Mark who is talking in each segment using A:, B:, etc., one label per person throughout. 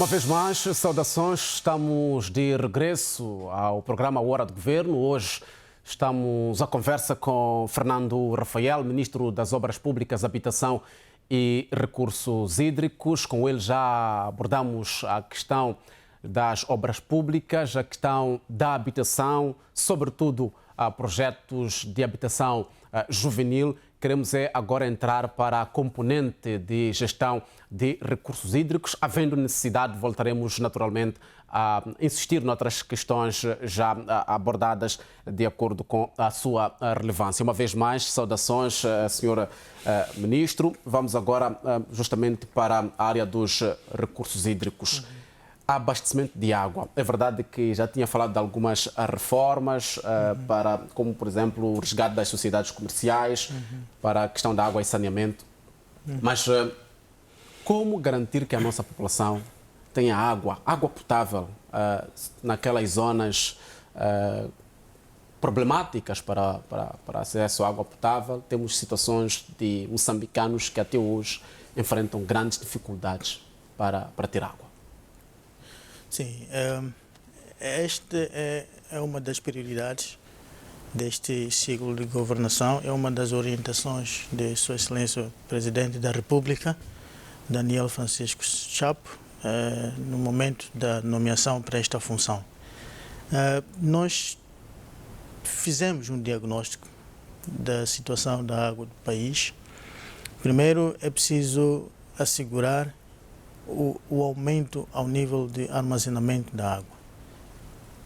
A: vez mais, saudações. Estamos de regresso ao programa Hora de Governo. Hoje estamos à conversa com Fernando Rafael, Ministro das Obras Públicas, Habitação e Recursos Hídricos. Com ele já abordamos a questão das obras públicas, a questão da habitação, sobretudo a projetos de habitação juvenil. Queremos agora entrar para a componente de gestão de recursos hídricos. Havendo necessidade, voltaremos naturalmente a insistir noutras questões já abordadas de acordo com a sua relevância. Uma vez mais, saudações, senhora Ministro. Vamos agora justamente para a área dos recursos hídricos. Abastecimento de água. É verdade que já tinha falado de algumas reformas, para, como, por exemplo, o resgate das sociedades comerciais, para a questão da água e saneamento. Mas como garantir que a nossa população tenha água potável naquelas zonas problemáticas para acesso à água potável? Temos situações de moçambicanos que até hoje enfrentam grandes dificuldades para ter água.
B: Sim, esta é uma das prioridades deste ciclo de governação, é uma das orientações de Sua Excelência o Presidente da República, Daniel Francisco Chapo, no momento da nomeação para esta função. Nós fizemos um diagnóstico da situação da água do país. Primeiro, é preciso assegurar o aumento ao nível de armazenamento da água.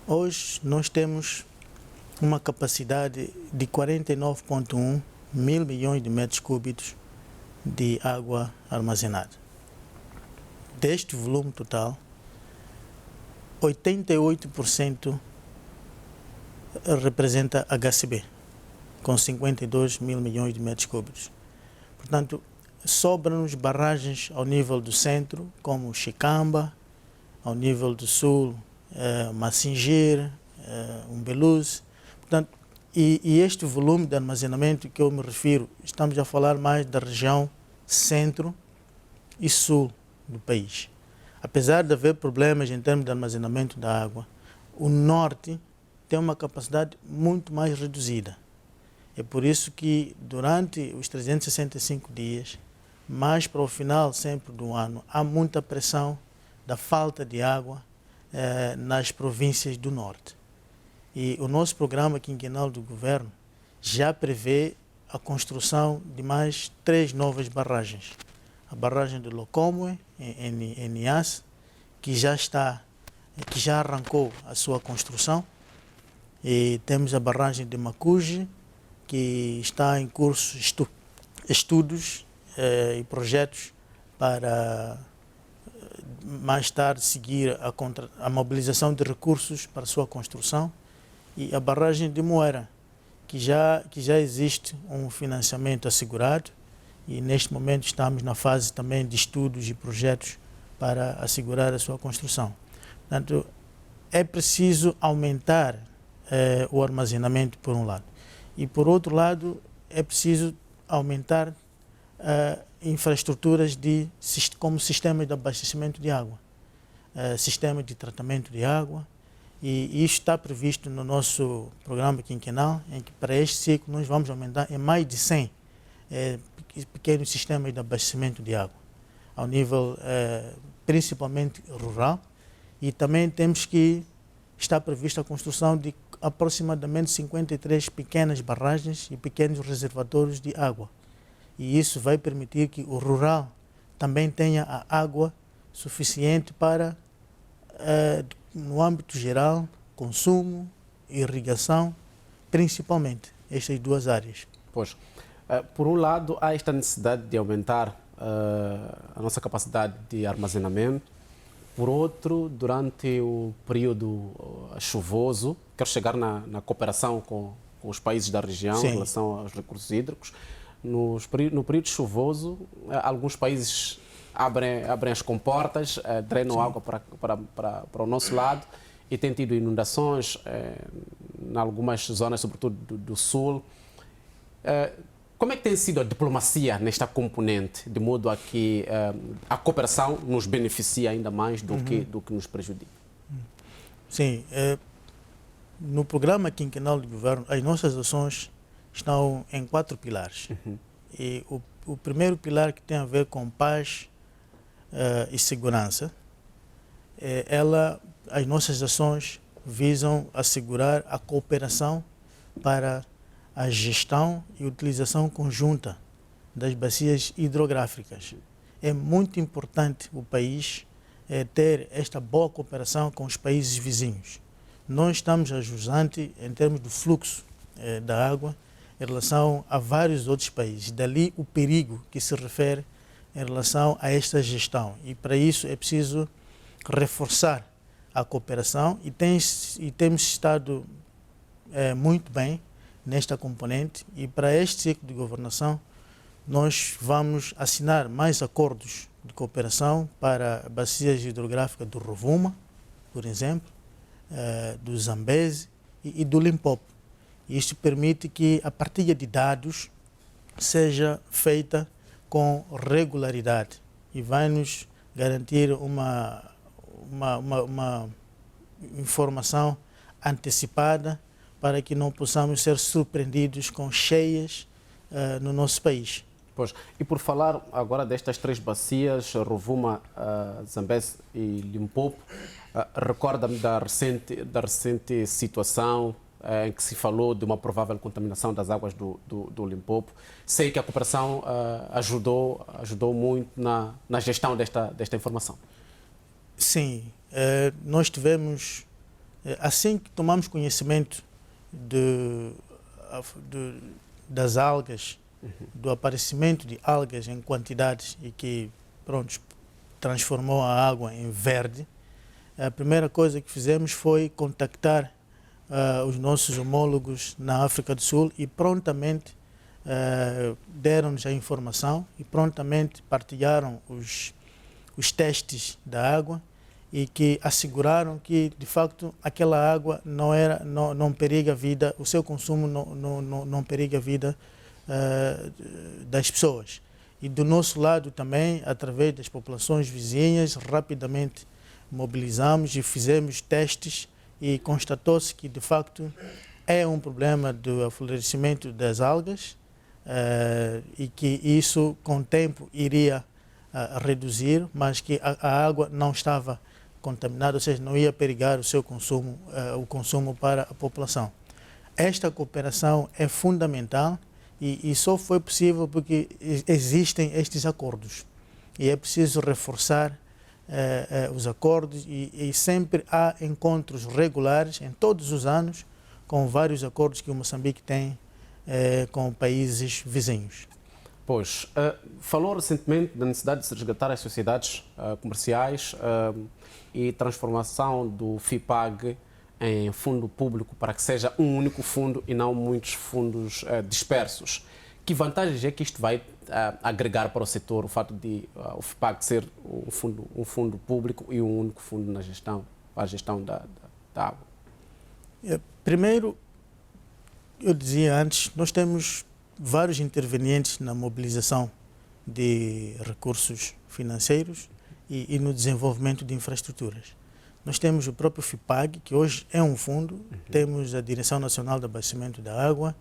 B: Hoje nós temos uma capacidade de 49,1 mil milhões de metros cúbicos de água armazenada. Deste volume total, 88% representa HCB, com 52 mil milhões de metros cúbicos. Portanto, sobram-nos barragens ao nível do centro, como Chicamba, ao nível do sul, Massingeira, Umbeluz. Portanto, e este volume de armazenamento que eu me refiro, estamos a falar mais da região centro e sul do país. Apesar de haver problemas em termos de armazenamento da água, o norte tem uma capacidade muito mais reduzida. É por isso que durante os 365 dias, mais para o final sempre do ano, há muita pressão da falta de água nas províncias do norte. E o nosso programa quinquenal do governo já prevê a construção de mais 3 novas barragens. A barragem de Locomwe, em Niassa, que já arrancou a sua construção. E temos a barragem de Macuji, que está em curso estudos e projetos para mais tarde seguir a mobilização de recursos para sua construção, e a barragem de Moera, que já existe um financiamento assegurado, e neste momento estamos na fase também de estudos e projetos para assegurar a sua construção. Portanto, é preciso aumentar o armazenamento por um lado, e por outro lado é preciso aumentar infraestruturas como sistemas de abastecimento de água, sistema de tratamento de água, e isso está previsto no nosso programa quinquenal, em que para este ciclo nós vamos aumentar em mais de 100 pequenos sistemas de abastecimento de água, ao nível principalmente rural, e também temos que está prevista a construção de aproximadamente 53 pequenas barragens e pequenos reservatórios de água. E isso vai permitir que o rural também tenha a água suficiente para, no âmbito geral, consumo, irrigação, principalmente estas duas áreas.
A: Pois, por um lado, há esta necessidade de aumentar a nossa capacidade de armazenamento. Por outro, durante o período chuvoso, quero chegar na cooperação com os países da região. Sim. Em relação aos recursos hídricos. No período chuvoso, alguns países abrem as comportas, drenam Sim. água para o nosso lado, e tem tido inundações em algumas zonas, sobretudo do sul. Como é que tem sido a diplomacia nesta componente, de modo a que a cooperação nos beneficie ainda mais do que nos prejudica?
B: Sim, no programa quinquenal de governo, as nossas ações estão em 4 pilares. E o primeiro pilar, que tem a ver com paz e segurança, as nossas ações visam assegurar a cooperação para a gestão e utilização conjunta das bacias hidrográficas. É muito importante o país ter esta boa cooperação com os países vizinhos. Nós estamos a jusante em termos do fluxo da água em relação a vários outros países. Dali o perigo que se refere em relação a esta gestão. E para isso é preciso reforçar a cooperação e temos estado muito bem nesta componente, e para este ciclo de governação nós vamos assinar mais acordos de cooperação para bacias hidrográficas do Rovuma, por exemplo, do Zambeze e do Limpopo. Isto permite que a partilha de dados seja feita com regularidade e vai nos garantir uma informação antecipada para que não possamos ser surpreendidos com cheias no nosso país.
A: Pois, e por falar agora destas 3 bacias, Rovuma, Zambeze e Limpopo, recorda-me da recente situação em que se falou de uma provável contaminação das águas do Limpopo. Sei que a cooperação ajudou muito na gestão desta informação.
B: Sim, nós tivemos, assim que tomamos conhecimento das algas, do aparecimento de algas em quantidades e que, pronto, transformou a água em verde, a primeira coisa que fizemos foi contactar os nossos homólogos na África do Sul e prontamente deram-nos a informação e prontamente partilharam os testes da água e que asseguraram que, de facto, aquela água não periga a vida, o seu consumo não periga a vida das pessoas. E do nosso lado também, através das populações vizinhas, rapidamente mobilizamos e fizemos testes e constatou-se que, de facto, é um problema do aflorescimento das algas e que isso, com o tempo, iria reduzir, mas que a água não estava contaminada, ou seja, não ia perigar o seu consumo, o consumo para a população. Esta cooperação é fundamental e só foi possível porque existem estes acordos. E é preciso reforçar os acordos e sempre há encontros regulares em todos os anos com vários acordos que o Moçambique tem com países vizinhos.
A: Pois, falou recentemente da necessidade de se resgatar as sociedades comerciais e transformação do FIPAG em fundo público para que seja um único fundo e não muitos fundos dispersos. Que vantagens é que isto vai agregar para o setor, o fato de o FIPAG ser um fundo público e um único fundo para a gestão da água?
B: Primeiro, eu dizia antes, nós temos vários intervenientes na mobilização de recursos financeiros e no desenvolvimento de infraestruturas. Nós temos o próprio FIPAG, que hoje é um fundo, temos a Direção Nacional de Abastecimento da Água,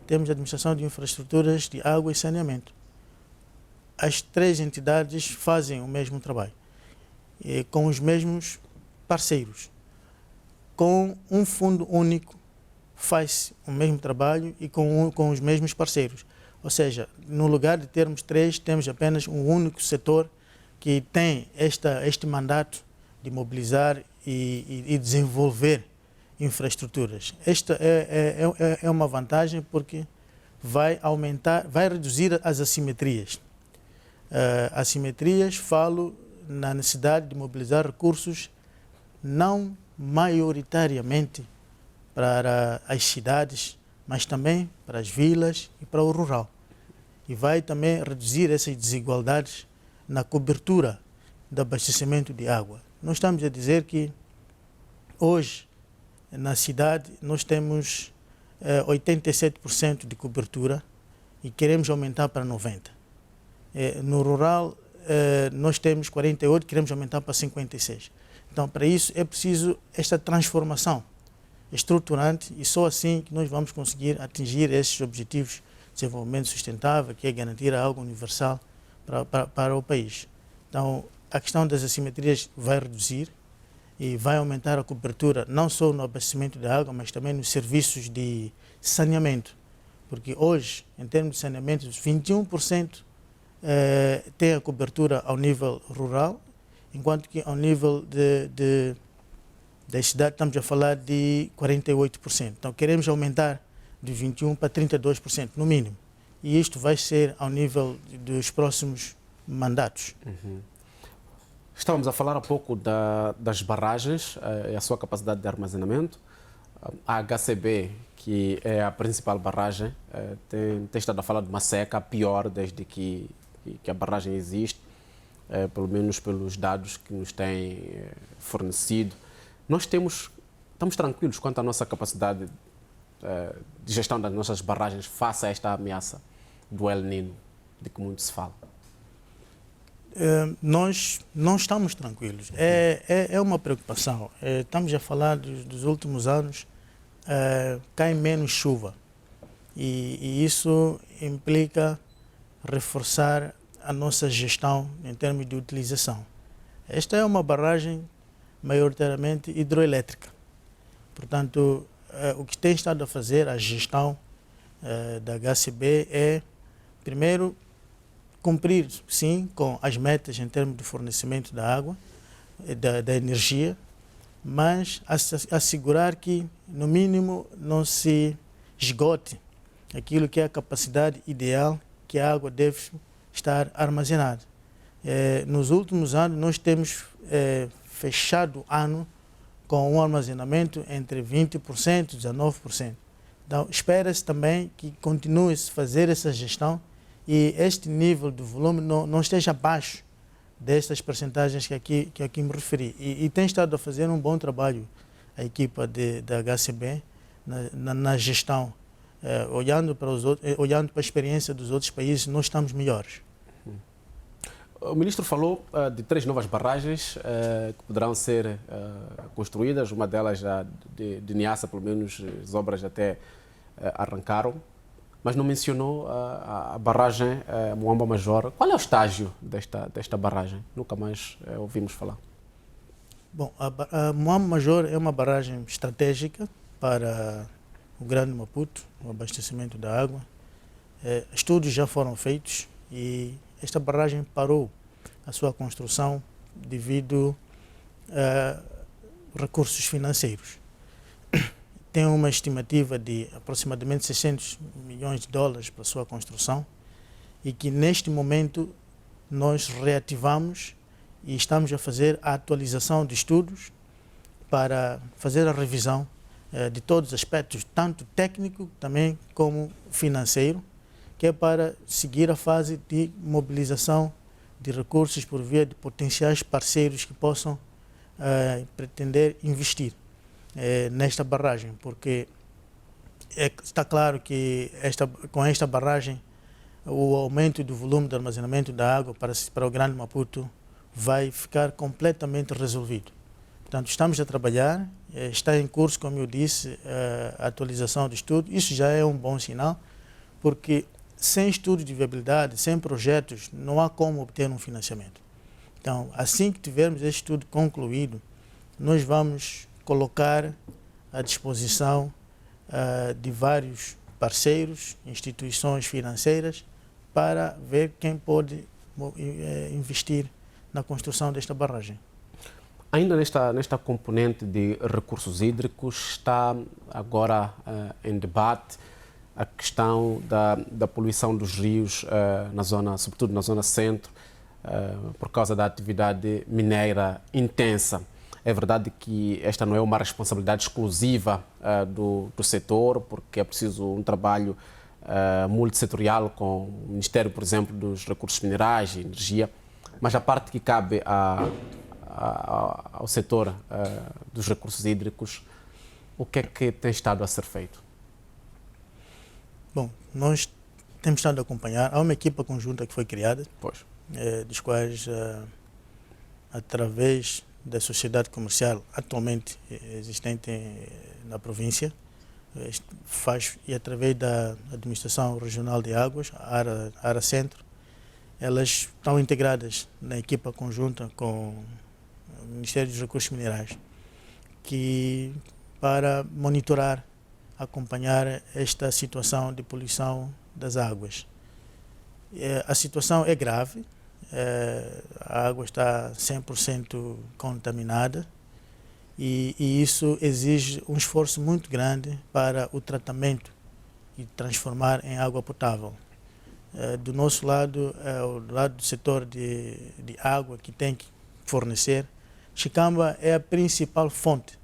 B: temos a Administração de Infraestruturas de Água e Saneamento. As 3 entidades fazem o mesmo trabalho, com os mesmos parceiros. Com um fundo único, faz o mesmo trabalho e com os mesmos parceiros. Ou seja, no lugar de termos 3, temos apenas um único setor que tem este mandato de mobilizar e desenvolver infraestruturas. Esta é uma vantagem porque vai reduzir as assimetrias. Assimetrias, falo na necessidade de mobilizar recursos não maioritariamente para as cidades, mas também para as vilas e para o rural. E vai também reduzir essas desigualdades na cobertura do abastecimento de água. Nós estamos a dizer que hoje, na cidade, nós temos 87% de cobertura e queremos aumentar para 90. No rural, nós temos 48, queremos aumentar para 56. Então, para isso, é preciso esta transformação estruturante e só assim que nós vamos conseguir atingir esses objetivos de desenvolvimento sustentável, que é garantir a água universal para o país. Então, a questão das assimetrias vai reduzir e vai aumentar a cobertura não só no abastecimento de água, mas também nos serviços de saneamento. Porque hoje, em termos de saneamento, 21% tem a cobertura ao nível rural, enquanto que ao nível das cidades estamos a falar de 48%. Então queremos aumentar de 21% para 32%, no mínimo. E isto vai ser ao nível dos próximos mandatos.
A: Uhum. Estávamos a falar há pouco das barragens e a sua capacidade de armazenamento. A HCB, que é a principal barragem, tem estado a falar de uma seca pior desde que a barragem existe, pelo menos pelos dados que nos têm fornecido. Nós estamos tranquilos quanto à nossa capacidade de gestão das nossas barragens face a esta ameaça do El Niño, de que muito se fala.
B: Nós não estamos tranquilos. É uma preocupação. Estamos a falar dos últimos anos, cai menos chuva e isso implica reforçar a nossa gestão em termos de utilização. Esta é uma barragem maioritariamente hidroelétrica. Portanto, o que tem estado a fazer a gestão da HCB é, primeiro, cumprir, sim, com as metas em termos de fornecimento da água, da energia, mas assegurar que, no mínimo, não se esgote aquilo que é a capacidade ideal que a água deve estar armazenada. Nos últimos anos, nós temos fechado o ano com um armazenamento entre 20% e 19%. Então, espera-se também que continue-se a fazer essa gestão e este nível de volume não esteja abaixo destas percentagens que aqui me referi. E tem estado a fazer um bom trabalho a equipa da HCB na gestão. Olhando para a experiência dos outros países, nós estamos melhores.
A: O ministro falou de 3 novas barragens que poderão ser construídas, uma delas já de Niassa, pelo menos as obras até arrancaram, mas não mencionou a barragem Moamba Major. Qual é o estágio desta barragem? Nunca mais ouvimos falar.
B: Bom, a Moamba Major é uma barragem estratégica para o Grande Maputo, o abastecimento da água. Estudos já foram feitos e esta barragem parou a sua construção devido a recursos financeiros. Tem uma estimativa de aproximadamente 600 milhões de dólares para a sua construção e que neste momento nós reativamos e estamos a fazer a atualização de estudos para fazer a revisão de todos os aspectos, tanto técnico também como financeiro, que é para seguir a fase de mobilização de recursos por via de potenciais parceiros que possam pretender investir nesta barragem, porque está claro que com esta barragem o aumento do volume de armazenamento da água para o Grande Maputo vai ficar completamente resolvido. Portanto, estamos a trabalhar, está em curso, como eu disse, a atualização do estudo. Isso já é um bom sinal, porque sem estudo de viabilidade, sem projetos, não há como obter um financiamento. Então, assim que tivermos este estudo concluído, nós vamos colocar à disposição de vários parceiros, instituições financeiras, para ver quem pode investir na construção desta barragem.
A: Ainda nesta componente de recursos hídricos, está agora em debate a questão da poluição dos rios, sobretudo na zona centro, por causa da atividade mineira intensa. É verdade que esta não é uma responsabilidade exclusiva do setor, porque é preciso um trabalho multissetorial com o Ministério, por exemplo, dos Recursos Minerais e Energia, mas a parte que cabe ao setor dos recursos hídricos, o que é que tem estado a ser feito?
B: Bom, nós temos estado a acompanhar. Há uma equipa conjunta que foi criada,
A: Pois.
B: dos quais, através da sociedade comercial atualmente existente na província, e através da Administração Regional de Águas, a área Centro, elas estão integradas na equipa conjunta com o Ministério dos Recursos Minerais, para monitorar, acompanhar esta situação de poluição das águas. A situação é grave, a água está 100% contaminada e isso exige um esforço muito grande para o tratamento e transformar em água potável. Do nosso lado, o lado do setor de água que tem que fornecer, Chicamba é a principal fonte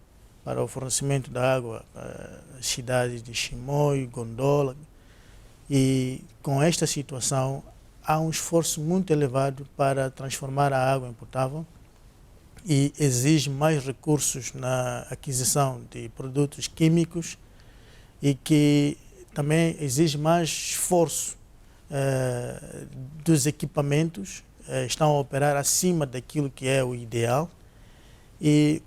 B: para o fornecimento da água para as cidades de Chimoio, Gondola, e com esta situação há um esforço muito elevado para transformar a água em potável e exige mais recursos na aquisição de produtos químicos e que também exige mais esforço dos equipamentos, estão a operar acima daquilo que é o ideal e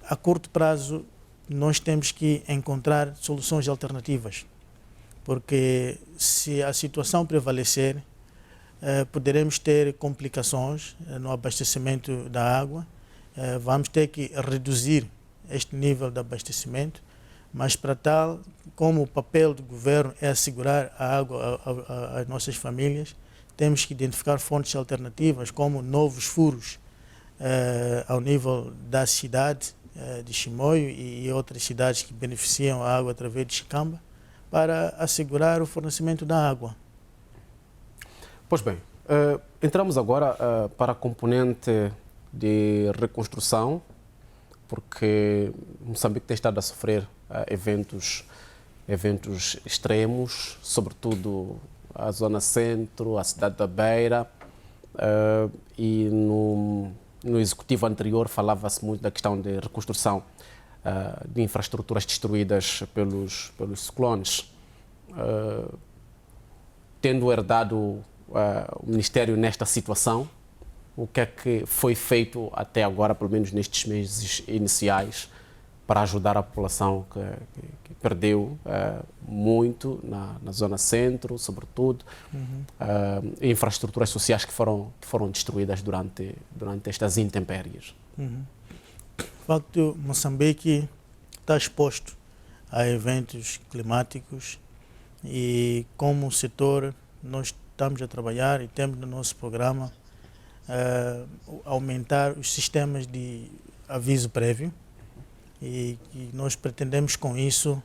B: a curto prazo nós temos que encontrar soluções alternativas, porque se a situação prevalecer, poderemos ter complicações no abastecimento da água, vamos ter que reduzir este nível de abastecimento, mas para tal, como o papel do governo é assegurar a água às nossas famílias, temos que identificar fontes alternativas, como novos furos ao nível da cidade de Chimoio e outras cidades que beneficiam a água através de Chicamba, para assegurar o fornecimento da água.
A: Pois bem, entramos agora para a componente de reconstrução, porque Moçambique tem estado a sofrer eventos extremos, sobretudo a zona centro, a cidade da Beira, e no executivo anterior falava-se muito da questão de reconstrução de infraestruturas destruídas pelos ciclones. Tendo herdado o Ministério nesta situação, o que é que foi feito até agora, pelo menos nestes meses iniciais, para ajudar a população que perdeu muito na zona centro, sobretudo, infraestruturas sociais que foram destruídas durante estas intempéries?
B: De facto, Moçambique está exposto a eventos climáticos e, como setor, nós estamos a trabalhar e temos no nosso programa aumentar os sistemas de aviso prévio e nós pretendemos com isso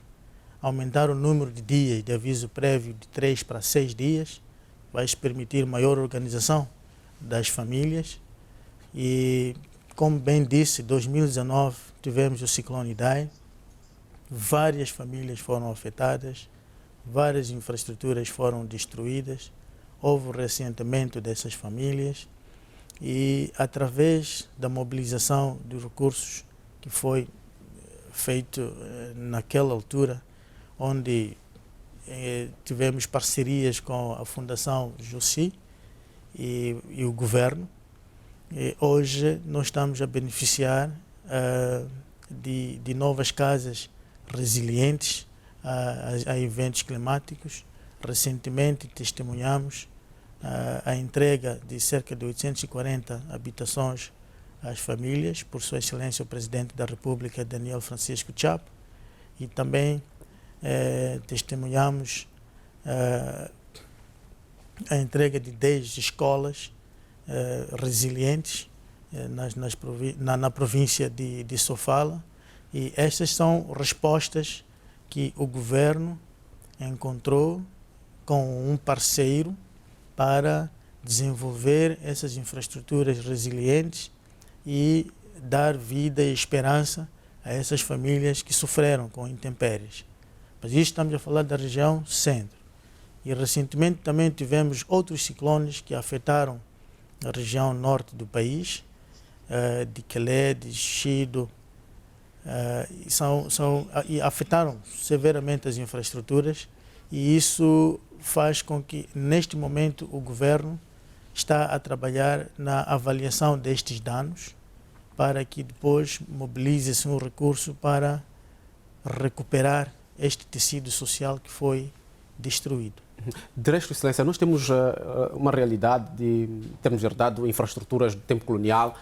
B: aumentar o número de dias de aviso prévio de 3 para 6 dias, vai permitir maior organização das famílias e, como bem disse, em 2019 tivemos o ciclone Idai, várias famílias foram afetadas, várias infraestruturas foram destruídas, houve o reassentamento dessas famílias e, através da mobilização de recursos que foi feito naquela altura, onde tivemos parcerias com a Fundação Jussi e o governo, e hoje nós estamos a beneficiar de novas casas resilientes a eventos climáticos. Recentemente testemunhamos a entrega de cerca de 840 habitações às famílias, por Sua Excelência o Presidente da República, Daniel Francisco Chapo, e também testemunhamos a entrega de 10 escolas resilientes na província de Sofala, e estas são respostas que o governo encontrou com um parceiro para desenvolver essas infraestruturas resilientes e dar vida e esperança a essas famílias que sofreram com intempéries. Mas isto estamos a falar da região centro. E recentemente também tivemos outros ciclones que afetaram a região norte do país, de Quelé, de Chido, e afetaram severamente as infraestruturas E isso faz com que, neste momento, o governo está a trabalhar na avaliação destes danos para que depois mobilize-se um recurso para recuperar este tecido social que foi destruído.
A: Direito, Excelência, nós temos uma realidade em termos de herdade de infraestruturas do tempo colonial,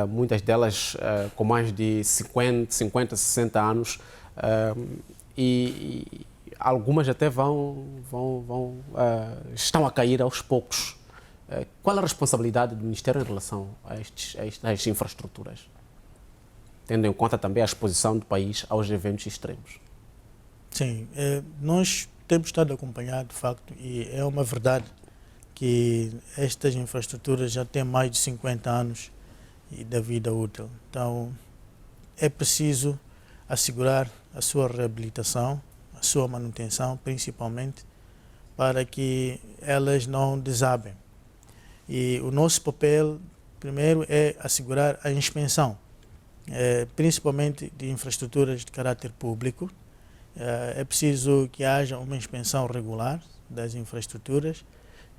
A: muitas delas com mais de 50, 60 anos, e algumas até estão a cair aos poucos. Qual a responsabilidade do Ministério em relação a estas infraestruturas, tendo em conta também a exposição do país aos eventos extremos?
B: Sim, nós temos estado a acompanhar, de facto, e é uma verdade que estas infraestruturas já têm mais de 50 anos da vida útil. Então, é preciso assegurar a sua reabilitação, a sua manutenção, principalmente, para que elas não desabem. E o nosso papel, primeiro, é assegurar a inspeção, principalmente de infraestruturas de caráter público. É preciso que haja uma inspeção regular das infraestruturas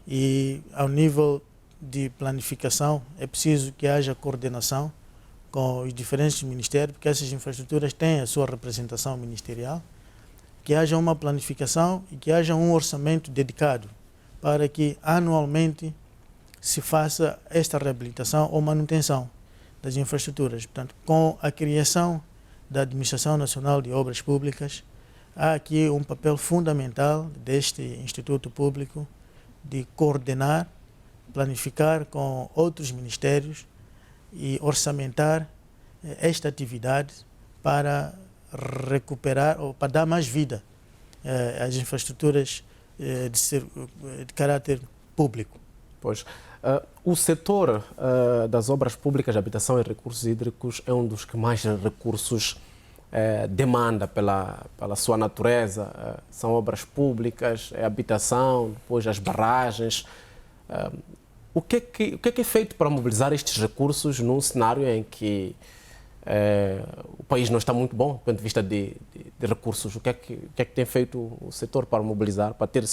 B: e, ao nível de planificação, é preciso que haja coordenação com os diferentes ministérios, porque essas infraestruturas têm a sua representação ministerial, que haja uma planificação e que haja um orçamento dedicado para que anualmente se faça esta reabilitação ou manutenção das infraestruturas. Portanto, com a criação da Administração Nacional de Obras Públicas, há aqui um papel fundamental deste Instituto Público de coordenar, planificar com outros ministérios e orçamentar esta atividade para recuperar ou para dar mais vida às infraestruturas de caráter público.
A: Pois, o setor das obras públicas, habitação e recursos hídricos é um dos que mais recursos demanda pela sua natureza. São obras públicas, habitação, depois as barragens. O que é feito para mobilizar estes recursos num cenário em que o país não está muito bom do ponto de vista de recursos? O que é que tem feito o setor para mobilizar, para ter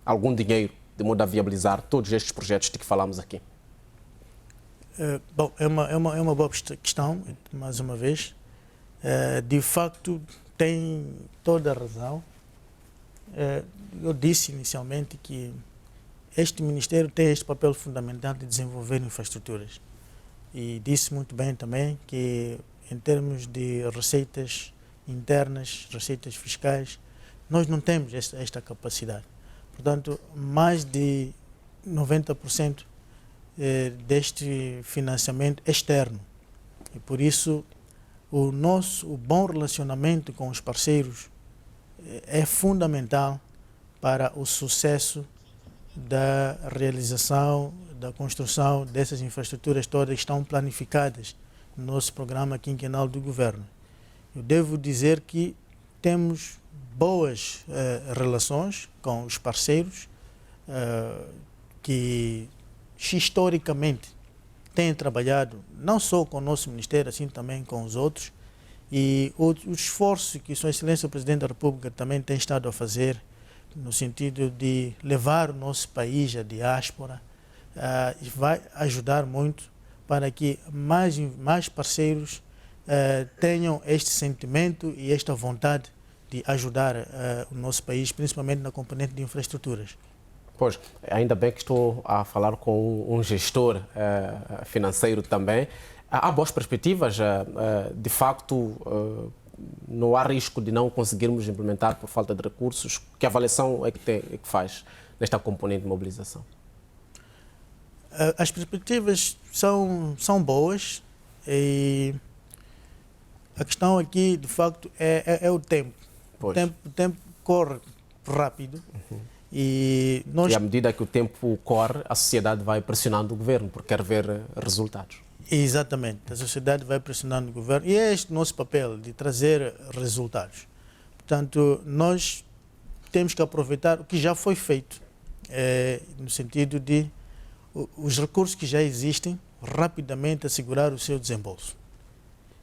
A: algum dinheiro de modo a viabilizar todos estes projetos de que falamos aqui?
B: Bom, é uma boa questão, mais uma vez. De facto, tem toda a razão. Eu disse inicialmente que este Ministério tem este papel fundamental de desenvolver infraestruturas. E disse muito bem também que, em termos de receitas internas, receitas fiscais, nós não temos esta capacidade. Portanto, mais de 90% deste financiamento é externo. E por isso, o bom relacionamento com os parceiros é fundamental para o sucesso da realização, da construção dessas infraestruturas todas que estão planificadas no nosso programa quinquenal do governo. Eu devo dizer que temos boas relações com os parceiros que historicamente têm trabalhado não só com o nosso Ministério, assim também com os outros, e o esforço que Sua Excelência o Presidente da República também tem estado a fazer no sentido de levar o nosso país à diáspora, vai ajudar muito para que mais parceiros tenham este sentimento e esta vontade de ajudar o nosso país, principalmente na componente de infraestruturas.
A: Pois, ainda bem que estou a falar com um gestor financeiro também. Há boas perspectivas, de facto, não há risco de não conseguirmos implementar por falta de recursos. Que avaliação é que faz nesta componente de mobilização?
B: As perspectivas são boas e a questão aqui, de facto, é o tempo. O tempo corre rápido. E
A: à medida que o tempo corre, a sociedade vai pressionando o governo porque quer ver resultados.
B: Exatamente, a sociedade vai pressionando o governo e é este o nosso papel, de trazer resultados. Portanto, nós temos que aproveitar o que já foi feito, no sentido de os recursos que já existem, rapidamente assegurar o seu desembolso.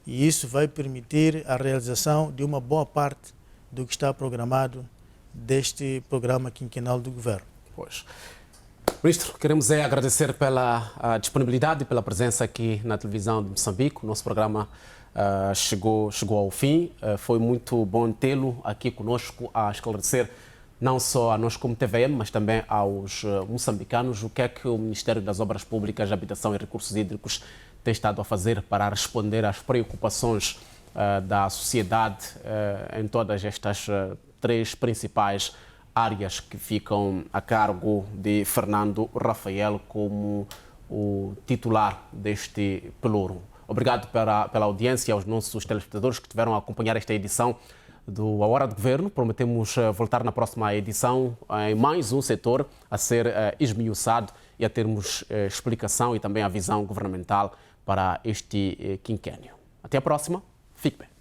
B: E isso vai permitir a realização de uma boa parte do que está programado deste programa quinquenal do governo.
A: Pois. Ministro, queremos agradecer pela disponibilidade e pela presença aqui na televisão de Moçambique. O nosso programa chegou ao fim. Foi muito bom tê-lo aqui conosco a esclarecer não só a nós como TVM, mas também aos moçambicanos o que é que o Ministério das Obras Públicas, Habitação e Recursos Hídricos tem estado a fazer para responder às preocupações da sociedade em todas estas três principais áreas que ficam a cargo de Fernando Rafael como o titular deste pelouro. Obrigado pela audiência aos nossos telespectadores que tiveram a acompanhar esta edição do A Hora do Governo. Prometemos voltar na próxima edição em mais um setor a ser esmiuçado e a termos explicação e também a visão governamental para este quinquênio. Até a próxima. Fique bem.